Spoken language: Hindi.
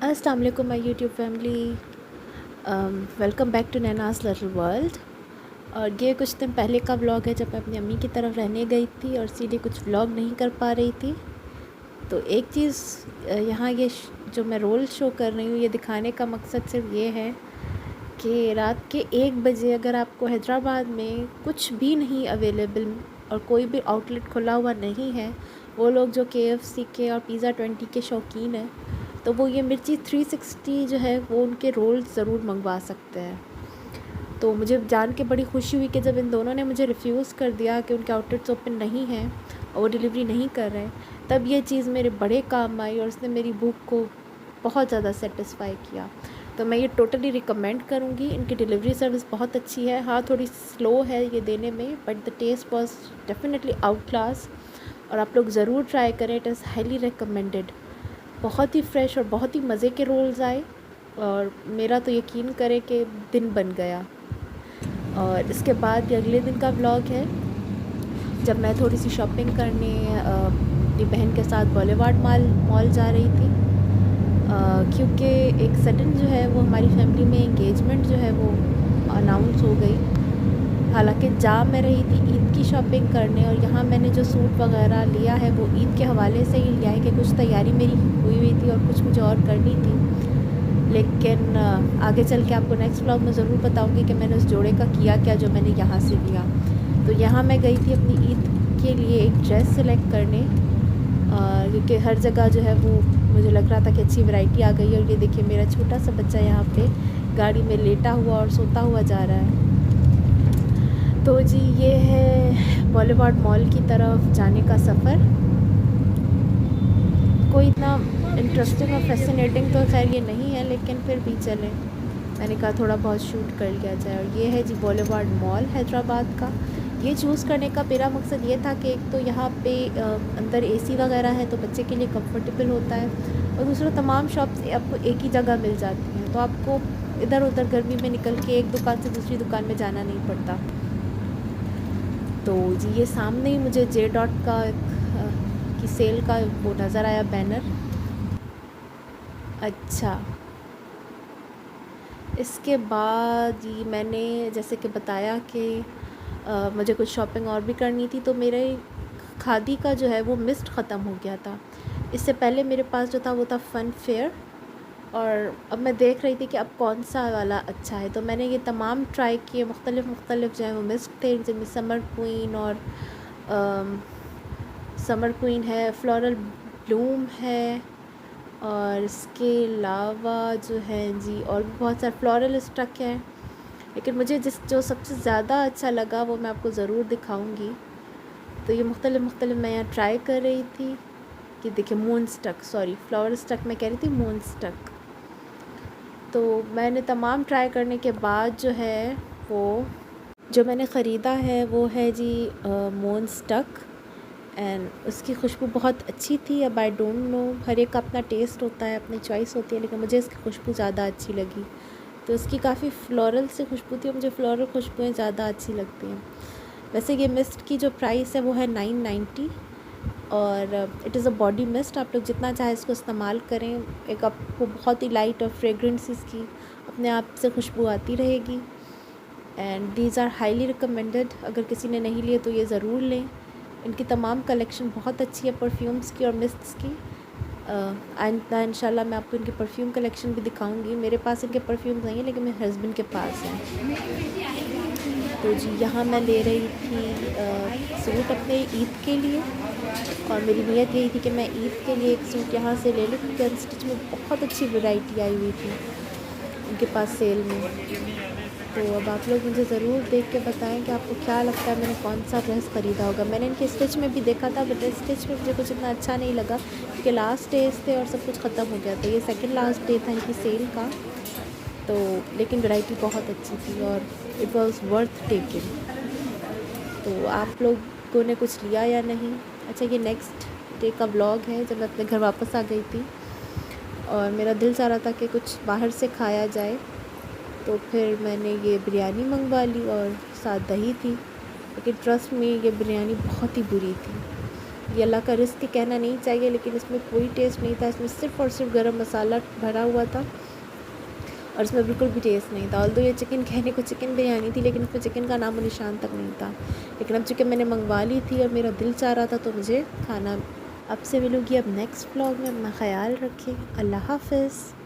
अस्सलाम वालेकुम my YouTube family. Welcome back to Naina's little world. और ये कुछ दिन पहले का व्लॉग है जब मैं अपनी अम्मी की तरफ रहने गई थी और इसीलिए कुछ व्लॉग नहीं कर पा रही थी। तो एक चीज़ यहाँ जो मैं रोल शो कर रही हूँ ये दिखाने का मकसद सिर्फ ये है कि रात के 1 बजे अगर आपको हैदराबाद में कुछ भी नहीं अवेलेबल और कोई भी आउटलेट खुला हुआ नहीं है, वो लोग जो KFC के और पिज़्ज़ा 20 के शौकीन हैं तो वो ये मिर्ची 360 जो है वो उनके रोल ज़रूर मंगवा सकते हैं। तो मुझे जान के बड़ी खुशी हुई कि जब इन दोनों ने मुझे रिफ्यूज़ कर दिया कि उनके आउटलेट्स ओपन नहीं हैं और वो डिलीवरी नहीं कर रहे हैं, तब ये चीज़ मेरे बड़े काम आई और उसने मेरी भूख को बहुत ज़्यादा सेटिस्फाई किया। तो मैं ये टोटली रिकमेंड करूँगी। इनकी डिलीवरी सर्विस बहुत अच्छी है। हाँ, थोड़ी स्लो है ये देने में, but the taste was definitely out class और आप लोग ज़रूर ट्राई करें। It is highly recommended. बहुत ही फ्रेश और बहुत ही मज़े के रोल्स आए और मेरा तो यकीन करें कि दिन बन गया। और इसके बाद ये अगले दिन का व्लॉग है जब मैं थोड़ी सी शॉपिंग करने अपनी बहन के साथ बॉलीवुड मॉल जा रही थी, क्योंकि एक सडन जो है वो हमारी फैमिली में एंगेजमेंट जो है वो अनाउंस हो गई। हालांकि जा मैं रही थी ईद की शॉपिंग करने और यहाँ मैंने जो सूट वगैरह लिया है वो ईद के हवाले से ही लिया है कि कुछ तैयारी मेरी हुई थी और कुछ मुझे और करनी थी। लेकिन आगे चल के आपको नेक्स्ट व्लॉग में ज़रूर बताऊँगी कि मैंने उस जोड़े का किया क्या जो मैंने यहाँ से लिया। तो यहाँ मैं गई थी अपनी ईद के लिए एक ड्रेस सेलेक्ट करने, क्योंकि हर जगह जो है वो मुझे लग रहा था कि अच्छी वैरायटी आ गई है। और ये देखिए मेरा छोटा सा बच्चा यहाँ पे गाड़ी में लेटा हुआ और सोता हुआ जा रहा है। तो जी ये है बॉलीवुड मॉल की तरफ जाने का सफ़र। कोई इतना इंटरेस्टिंग और फैसिनेटिंग तो खैर ये नहीं है, लेकिन फिर भी चलें, मैंने कहा थोड़ा बहुत शूट कर लिया जाए। और ये है जी बॉलीवुड मॉल हैदराबाद का। ये चूज़ करने का मेरा मकसद ये था कि एक तो यहाँ पे अंदर AC वगैरह है तो बच्चे के लिए कंफर्टेबल होता है, और दूसरा तमाम शॉप्स आपको एक ही जगह मिल जाती हैं तो आपको इधर उधर गर्मी में निकल के एक दुकान से दूसरी दुकान में जाना नहीं पड़ता। तो जी ये सामने ही मुझे J.Dot का की सेल का वो नज़र आया बैनर। अच्छा, इसके बाद जी मैंने जैसे कि बताया कि मुझे कुछ शॉपिंग और भी करनी थी, तो मेरे खादी का जो है वो मिस्ट ख़त्म हो गया था। इससे पहले मेरे पास जो था वो था फन फेयर, और अब मैं देख रही थी कि अब कौन सा वाला अच्छा है। तो मैंने ये तमाम ट्राई किए, मुख्तलिफ़ जो है वो मिस्ट थे, जिनमें समर क्वीन है, फ्लोरल ब्लूम है, और इसके अलावा जो है जी और भी बहुत सारे फ्लोरल स्टक है। लेकिन मुझे जो सबसे ज़्यादा अच्छा लगा वो मैं आपको ज़रूर दिखाऊंगी। तो ये मुख्तलिफ़ मैं यहाँ ट्राई कर रही थी कि देखिए moon stuck, sorry flower stuck मैं कह रही थी, मून स्टक। तो मैंने तमाम ट्राई करने के बाद जो है वो जो मैंने ख़रीदा है वो है जी मून स्टक, एंड उसकी खुशबू बहुत अच्छी थी। अब आई डोंट नो, हर एक का अपना टेस्ट होता है, अपनी चॉइस होती है, लेकिन मुझे इसकी खुशबू ज़्यादा अच्छी लगी। तो इसकी काफ़ी फ्लोरल से खुशबू थी और मुझे फ्लोरल खुशबुएँ ज़्यादा अच्छी लगती हैं। वैसे ये मिस्ट की जो प्राइस है वो है 990, और it is a body mist. आप लोग जितना चाहे इसको इस्तेमाल करें, एक आपको बहुत ही लाइट और फ्रेगरेंस इसकी अपने आप से खुशबू आती रहेगी। And these are highly recommended. अगर किसी ने नहीं लिए तो ये ज़रूर लें। इनकी तमाम कलेक्शन बहुत अच्छी है परफ्यूम्स की और मिस्ट्स की। आइंदा इंशाल्लाह मैं आपको इनकी परफ्यूम कलेक्शन भी दिखाऊंगी। मेरे पास इनके परफ्यूम्स नहीं है, लेकिन मेरे हस्बैंड के पास हैं। तो जी यहाँ मैं ले रही थी सूट अपने ईद के लिए, और मेरी नीयत यही थी कि मैं ईद के लिए एक सूट यहाँ से ले लूँ, क्योंकि अनस्टिच में बहुत अच्छी वैरायटी आई हुई थी उनके पास सेल में। तो अब आप लोग मुझे ज़रूर देख के बताएं कि आपको क्या लगता है मैंने कौन सा ड्रेस ख़रीदा होगा। मैंने इनके स्टिच में भी देखा था, बट स्टिच में मुझे कुछ इतना अच्छा नहीं लगा क्योंकि लास्ट डेज थे और सब कुछ ख़त्म हो गया था। ये सेकंड लास्ट डे था इनकी सेल का। तो लेकिन वैरायटी बहुत अच्छी थी और इट वाज वर्थ टेकिंग। तो आप लोगों ने कुछ लिया या नहीं? अच्छा, ये नेक्स्ट डे का व्लॉग है जब मैं अपने घर वापस आ गई थी और मेरा दिल चाह रहा था कि कुछ बाहर से खाया जाए, तो फिर मैंने ये बिरयानी मंगवा ली और साथ दही थी। लेकिन ट्रस्ट में ये बिरयानी बहुत ही बुरी थी। ये अल्लाह का रिस्क कहना नहीं चाहिए, लेकिन इसमें कोई टेस्ट नहीं था। इसमें सिर्फ़ और सिर्फ गरम मसाला भरा हुआ था और इसमें बिल्कुल भी टेस्ट नहीं था। ऑल्दो ये चिकन कहने को चिकन बिरयानी थी, लेकिन इसमें चिकन का नामो निशान तक नहीं था। लेकिन अब चूँकि मैंने मंगवा ली थी और मेरा दिल चाह रहा था, तो मुझे खाना। अब से मिलूँगी अब नेक्स्ट व्लॉग में। अपना ख़्याल रखें। अल्लाह हाफ़िज़।